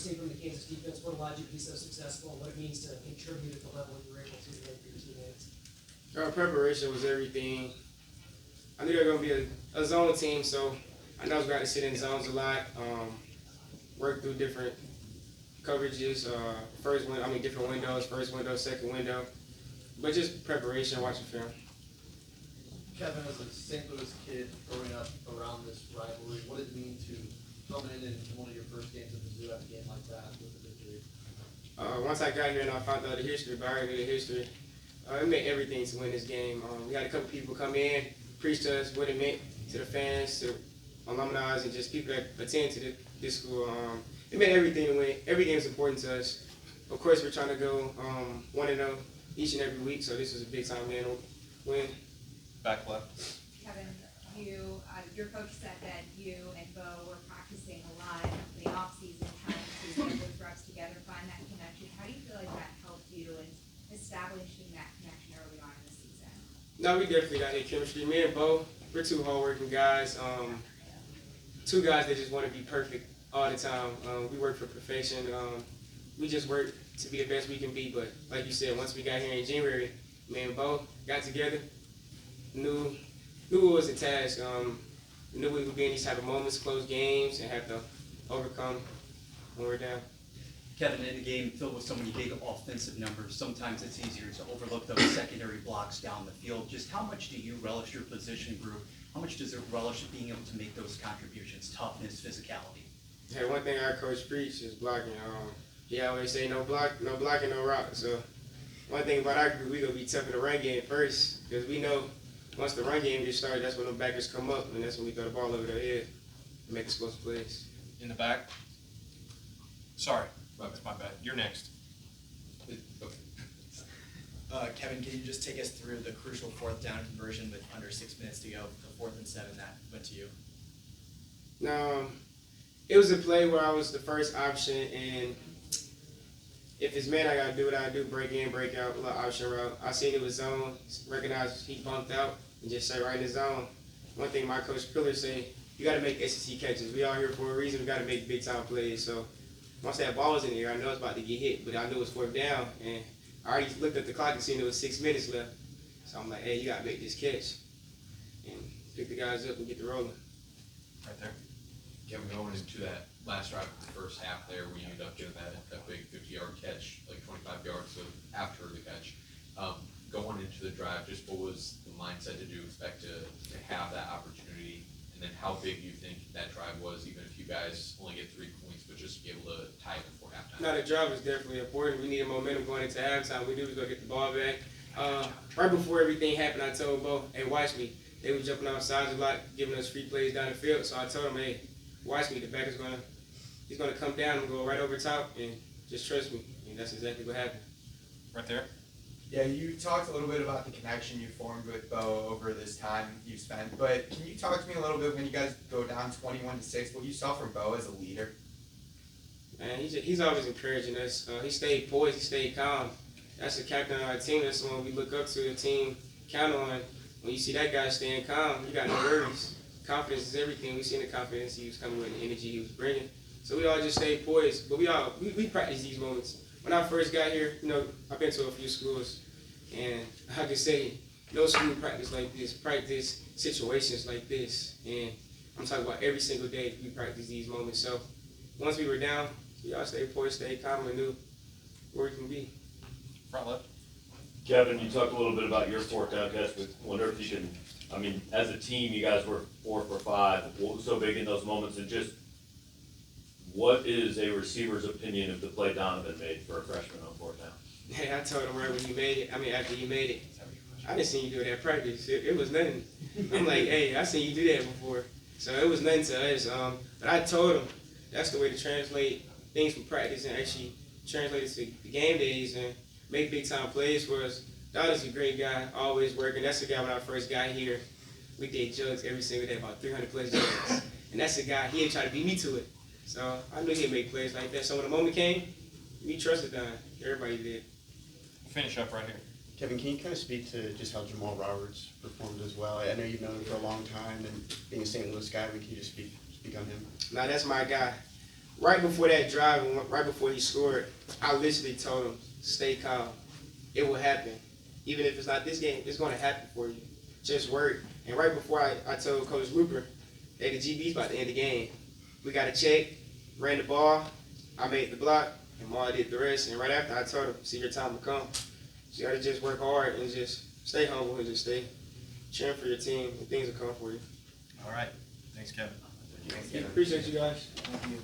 seen from the Kansas defense, what allowed you to be so successful, and what it means to contribute at the level you were able to for your teammates? Preparation was everything. I knew they were going to be a zone team, so I know I was going to sit in zones a lot, work through different coverages, different windows, first window, second window, but just preparation, watching film. Kevin, as a St. Louis kid growing up around this rivalry, what did it mean to come in one of your first games at the Zoo at a game like that with a victory? Once I got here and I found out the history, but I already knew the history, it meant everything to win this game. We had a couple people come in, preach to us what it meant to the fans, to alumni, and just people that attend to this school. It meant everything to win. Every game is important to us. Of course, we're trying to go 1-0 each and every week, so this is a big time win. Back left. Kevin, your coach said that you and Bo were practicing a lot in the off-season time to get those reps together, find that connection. How do you feel like that helped you in establishing that connection early on in the season? No, we definitely got that chemistry. Me and Bo, we're two hardworking guys. Two guys that just want to be perfect all the time. We work for perfection. We just work to be the best we can be. But like you said, once we got here in January, me and Bo got together, knew it was a task. Knew we would be in these type of moments, close games, and have to overcome when we're down. Kevin, in a game filled with so many big offensive numbers, sometimes it's easier to overlook those secondary blocks down the field. Just how much do you relish your position group? How much does it relish being able to make those contributions, toughness, physicality? Hey, one thing our coach preach is blocking. He always say no blocking, no rock. So one thing about our group, we gonna be tough in the run game first, because we know once the run game gets started, that's when the backers come up, and that's when we throw the ball over their head and make explosive plays. In the back. Sorry, that's my bad. You're next. Kevin, can you just take us through the crucial fourth down conversion with under 6 minutes to go, the 4th and 7 that went to you? Now, it was a play where I was the first option, and if it's man, I gotta do what I do: break in, break out, little option route. I seen it was zone, recognized he bumped out, and just say right in the zone. One thing my coach Pillar say, you gotta make SEC catches. We all here for a reason. We gotta make big time plays. So once that ball was in there, I know it's about to get hit, but I knew it was 4th down, and I already looked at the clock and seen there was 6 minutes left. So I'm like, hey, you gotta make this catch and pick the guys up and get the rolling. Right there. Kevin, going into that last drive of the first half there, where you ended up getting that big 50-yard catch, like 25 yards after the catch. Going into the drive, just what was the mindset? Did you expect to have that opportunity? And then how big do you think that drive was, even if you guys only get 3 points, but just be able to tie it before halftime? No, the drive is definitely important. We needed momentum going into halftime. We knew we was going to get the ball back. Right before everything happened, I told Bo, hey, watch me. They were jumping off sides a lot, giving us free plays down the field. So I told him, hey, watch me. The back is he's going to come down and go right over top, and just trust me. And that's exactly what happened. Right there. Yeah, you talked a little bit about the connection you formed with Bo over this time you spent, but can you talk to me a little bit when you guys go down 21-6, what you saw from Bo as a leader? Man, he's always encouraging us. He stayed poised, he stayed calm. That's the captain of our team. That's the one we look up to, the team count on. When you see that guy staying calm, you got no worries. Confidence is everything. We seen the confidence he was coming with, the energy he was bringing. So we all just stayed poised. But we practice these moments. When I first got here, I've been to a few schools, and I can say no school practice like this, practice situations like this. And I'm talking about every single day we practice these moments. So once we were down, we all stayed poised, stayed calm, and knew where we can be. Front left. Kevin, you talked a little bit about your 4th down catch, but wonder if you can, as a team, you guys were 4 for 5. What was so big in those moments, and just what is a receiver's opinion of the play Donovan made for a freshman on 4th down? Hey, I told him right when he made it, after he made it, I didn't see you do it at practice. It was nothing. I'm like, hey, I seen you do that before. So it was nothing to us. But I told him that's the way to translate things from practice and actually translate it to the game days and make big time plays for us. Donald's a great guy, always working. That's the guy when I first got here. We did jugs every single day, about 300 plus jugs. And that's the guy, he ain't try to beat me to it. So I knew he'd make plays like that. So when the moment came, we trusted Don. Everybody did. Finish up right here. Kevin, can you kind of speak to just how Jamal Roberts performed as well? I know you've known him for a long time, and being a St. Louis guy, can you just speak on him? Now that's my guy. right before that drive and right before he scored, I literally told him, stay calm. It will happen. Even if it's not this game, it's going to happen for you. Just work. And right before I told Coach Luper, hey, the GB's about to end the game. We got a check, ran the ball, I made the block, and Ma did the rest. And right after, I told him, see, your time will come. So you got to just work hard and just stay humble and just stay cheering for your team, and things will come for you. All right. Thanks, Kevin. Appreciate you guys. Thank you.